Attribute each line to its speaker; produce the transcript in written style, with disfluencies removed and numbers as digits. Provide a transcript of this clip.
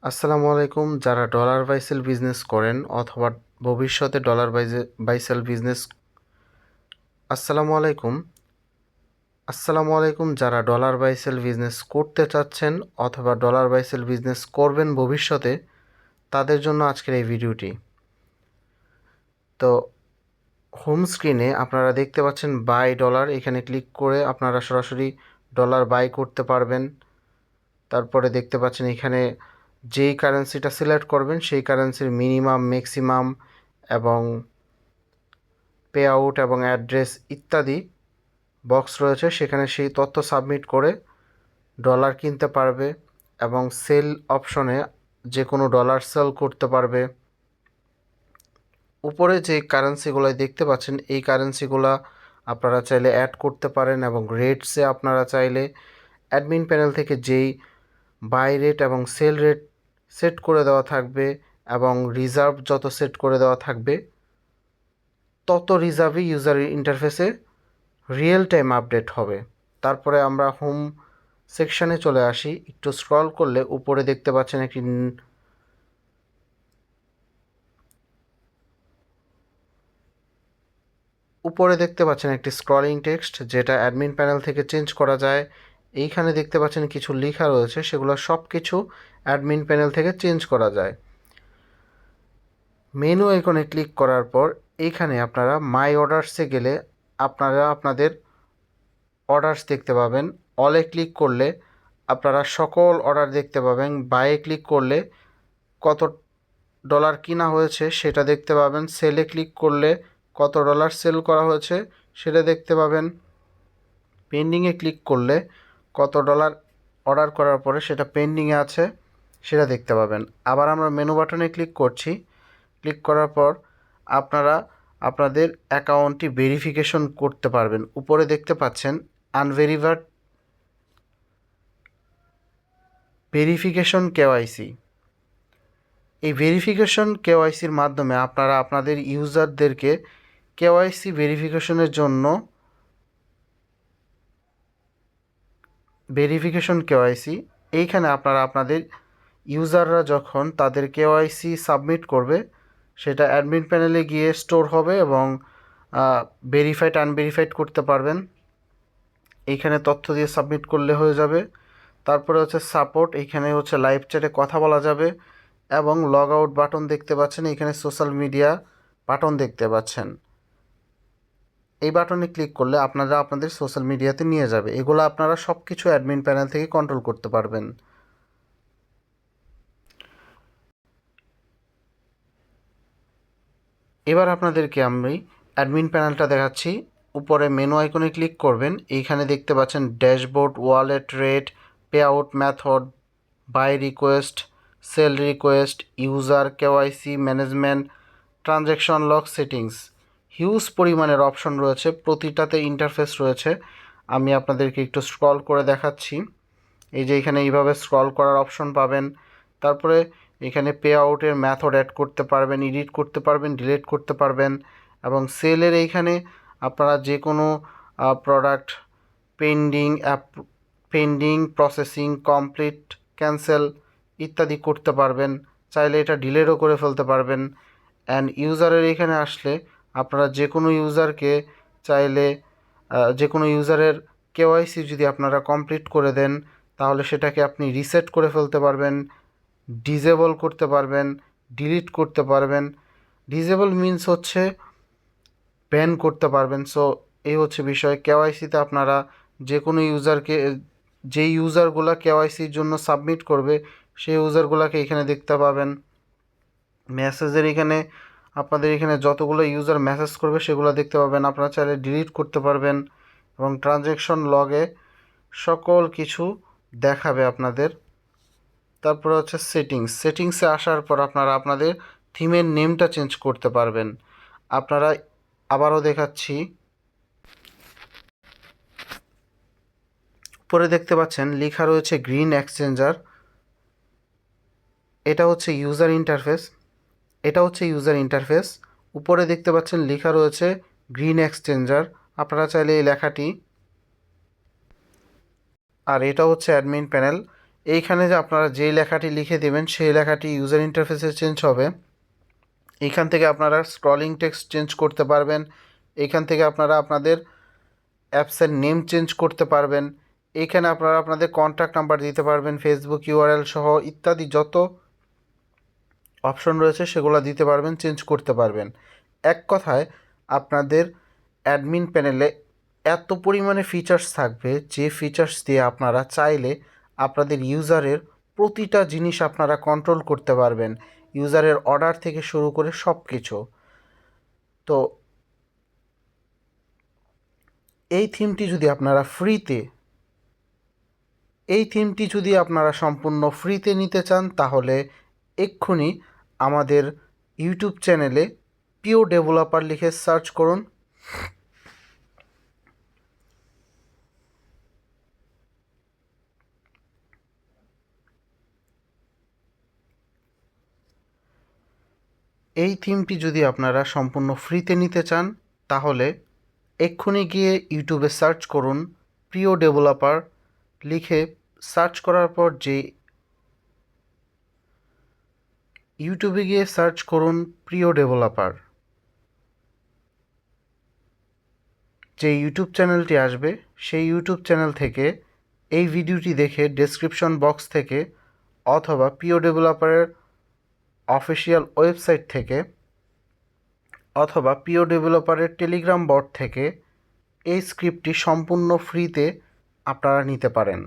Speaker 1: আসসালামু আলাইকুম। যারা ডলার বাইসেল বিজনেস করেন অথবা ভবিষ্যতে ডলার বাইসেল বিজনেস আসসালামু আলাইকুম আসসালামু আলাইকুম যারা ডলার বাইসেল বিজনেস করতে চাচ্ছেন অথবা ডলার বাইসেল বিজনেস করবেন ভবিষ্যতে, তাদের জন্য আজকের এই ভিডিওটি। তো হোম স্ক্রিনে আপনারা দেখতে পাচ্ছেন বাই ডলার, এখানে ক্লিক করে আপনারা সরাসরি ডলার বাই করতে পারবেন। তারপরে দেখতে পাচ্ছেন এখানে যেই কারেন্সিটা সিলেক্ট করবেন সেই কারেন্সির মিনিমাম, ম্যাক্সিমাম এবং পে আউট এবং অ্যাড্রেস ইত্যাদি বক্স রয়েছে, সেখানে সেই তথ্য সাবমিট করে ডলার কিনতে পারবে এবং সেল অপশনে যে কোনো ডলার সেল করতে পারবে। উপরে যে কারেন্সিগুলো দেখতে পাচ্ছেন এই কারেন্সিগুলো আপনারা চাইলে অ্যাড করতে পারেন এবং রেটসে আপনারা চাইলে অ্যাডমিন প্যানেল থেকে যেই বাই রেট এবং সেল রেট সেট করে দেওয়া থাকবে এবং রিজার্ভ যত সেট করে দেওয়া থাকবে তত রিজার্ভই ইউজার ইন্টারফেসে রিয়েল টাইম আপডেট হবে। তারপরে আমরা হোম সেকশানে চলে আসি। একটু স্ক্রল করলে উপরে দেখতে পাচ্ছেন একটি স্ক্রলিং টেক্সট, যেটা অ্যাডমিন প্যানেল থেকে চেঞ্জ করা যায়। এইখানে দেখতে পাচ্ছেন কিছু লেখা রয়েছে, সেগুলো সব কিছু অ্যাডমিন প্যানেল থেকে চেঞ্জ করা যায়। মেনু আইকনে ক্লিক করার পর এইখানে আপনারা মাই অর্ডারসে গেলে আপনারা আপনাদের অর্ডারস দেখতে পাবেন। অলে ক্লিক করলে আপনারা সকল অর্ডার দেখতে পাবেন। বাইয়ে ক্লিক করলে কত ডলার কিনা হয়েছে সেটা দেখতে পাবেন। সেলে ক্লিক করলে কত ডলার সেল করা হয়েছে সেটা দেখতে পাবেন। পেন্ডিংয়ে ক্লিক করলে কত ডলার অর্ডার করার পরে সেটা পেন্ডিংয়ে আছে সেটা দেখতে পাবেন। আবার আমরা মেনু বাটনে ক্লিক করছি। ক্লিক করার পর আপনারা আপনাদের অ্যাকাউন্টটি ভেরিফিকেশন করতে পারবেন। উপরে দেখতে পাচ্ছেন আনভেরিফাইড ভেরিফিকেশন কেওয়াইসি। এই ভেরিফিকেশন কেওয়াইসির মাধ্যমে আপনারা আপনাদের ইউজারদেরকে কেওয়াইসি ভেরিফিকেশনের জন্য ভেরিফিকেশন কেওয়াইসি এইখানে আপনারা আপনাদের ইউজাররা যখন তাদের কেওয়াইসি সাবমিট করবে সেটা অ্যাডমিন প্যানেলে গিয়ে স্টোর হবে এবং ভেরিফাইড আনভেরিফাইড করতে পারবেন। এইখানে তথ্য দিয়ে সাবমিট করলে হয়ে যাবে। তারপরে হচ্ছে সাপোর্ট, এইখানে হচ্ছে লাইভ চ্যাটে কথা বলা যাবে এবং লগ আউট বাটন দেখতে পাচ্ছেন। এখানে সোশ্যাল মিডিয়া বাটন দেখতে পাচ্ছেন। এই বাটনে ক্লিক করলে আপনারা আপনাদের সোশ্যাল মিডিয়াতে নিয়ে যাবে। এগুলো আপনারা সব কিছু অ্যাডমিন প্যানেল থেকে কন্ট্রোল করতে পারবেন। এবার আপনাদেরকে আমি অ্যাডমিন প্যানেলটা দেখাচ্ছি। উপরে মেনু আইকনে ক্লিক করবেন। এইখানে দেখতে পাচ্ছেন dashboard, wallet rate, payout method, buy request, sell request, user, KYC management, transaction log, settings. Huge পরিমাণের অপশন রয়েছে, প্রতিটাতে ইন্টারফেস রয়েছে। আমি আপনাদেরকে একটু স্ক্রল করে দেখাচ্ছি। এই যে এখানে এইভাবে স্ক্রল করার অপশন পাবেন। তারপরে এখানে পে আউটের মেথড অ্যাড করতে পারবেন, এডিট করতে পারবেন, ডিলিট করতে পারবেন এবং সেলের এইখানে আপনারা যে কোনো product pending, processing, complete, cancel ইত্যাদি করতে পারবেন। চাইলে এটা ডিলেটও করে ফেলতে পারবেন। অ্যান্ড ইউজারের এখানে আসলে আপনারা যে কোনো ইউজারকে চাইলে যে কোনো ইউজারের কেওয়াইসি যদি আপনারা কমপ্লিট করে দেন তাহলে সেটাকে আপনি রিসেট করে ফেলতে পারবেন, ডিসেবল করতে পারবেন, ডিলিট করতে পারবেন। ডিসেবল মিনস হচ্ছে ব্যান করতে পারবেন। সো এই হচ্ছে বিষয়। কেওয়াইসিতে আপনারা যে কোনো ইউজারকে, যেই ইউজারগুলো কেওয়াইসির জন্য সাবমিট করবে সেই ইউজারগুলোকে এখানে দেখতে পাবেন। মেসেজের এখানে আপনাদের এখানে যতগুলো ইউজার মেসেজ করবে সেগুলো দেখতে পাবেন। আপনারা চাইলে ডিলিট করতে পারবেন এবং ট্রানজ্যাকশন লগে সকল কিছু দেখাবে আপনাদের। তারপরে হচ্ছে সেটিংসে আসার পর আপনারা আপনাদের থিমের নেমটা চেঞ্জ করতে পারবেন। আপনারা আবারও দেখাচ্ছি, উপরে দেখতে পাচ্ছেন লেখা রয়েছে গ্রিন এক্সচেঞ্জার। এটা হচ্ছে ইউজার ইন্টারফেস। উপরে দেখতে পাচ্ছেন লেখা রয়েছে গ্রিন এক্সচেঞ্জার। আপনারা চাইলে এই লেখাটি, আর এটা হচ্ছে অ্যাডমিন প্যানেল। এইখানে যে আপনারা যেই লেখাটি লিখে দেবেন সেই লেখাটি ইউজার ইন্টারফেসে চেঞ্জ হবে। এইখান থেকে আপনারা স্ক্রলিং টেক্সট চেঞ্জ করতে পারবেন। এইখান থেকে আপনারা আপনাদের অ্যাপসের নেম চেঞ্জ করতে পারবেন। এইখানে আপনারা আপনাদের কন্ট্যাক্ট নাম্বার দিতে পারবেন, ফেসবুক ইউআরএল সহ ইত্যাদি যত অপশন রয়েছে সেগুলো দিতে পারবেন, চেঞ্জ করতে পারবেন। এক কথায় আপনাদের অ্যাডমিন প্যানেলে এত পরিমাণে ফিচার্স থাকবে যে ফিচার্স দিয়ে আপনারা চাইলে আপনাদের ইউজারের প্রতিটা জিনিস আপনারা কন্ট্রোল করতে পারবেন, ইউজারের অর্ডার থেকে শুরু করে সব কিছু। তো এই থিমটি যদি আপনারা সম্পূর্ণ ফ্রিতে নিতে চান তাহলে এক্ষুনি আমাদের ইউটিউব চ্যানেলে পিও ডেভেলপার লিখে সার্চ করুন। এই থিমটি যদি আপনারা সম্পূর্ণ ফ্রিতে নিতে চান তাহলে এক্ষুনি গিয়ে ইউটিউবে সার্চ করুন পিও ডেভেলপার লিখে। সার্চ করার পর ইউটিউবে গিয়ে সার্চ করুন প্রিয় ডেভেলপার। যে ইউটিউব চ্যানেলটি আসবে সেই ইউটিউব চ্যানেল থেকে এই ভিডিওটি দেখে ডেসক্রিপশন বক্স থেকে অথবা পিও ডেভেলপারের অফিসিয়াল ওয়েবসাইট থেকে অথবা পিও ডেভেলপারের টেলিগ্রাম বট থেকে এই স্ক্রিপ্টটি সম্পূর্ণ ফ্রিতে আপনারা নিতে পারেন।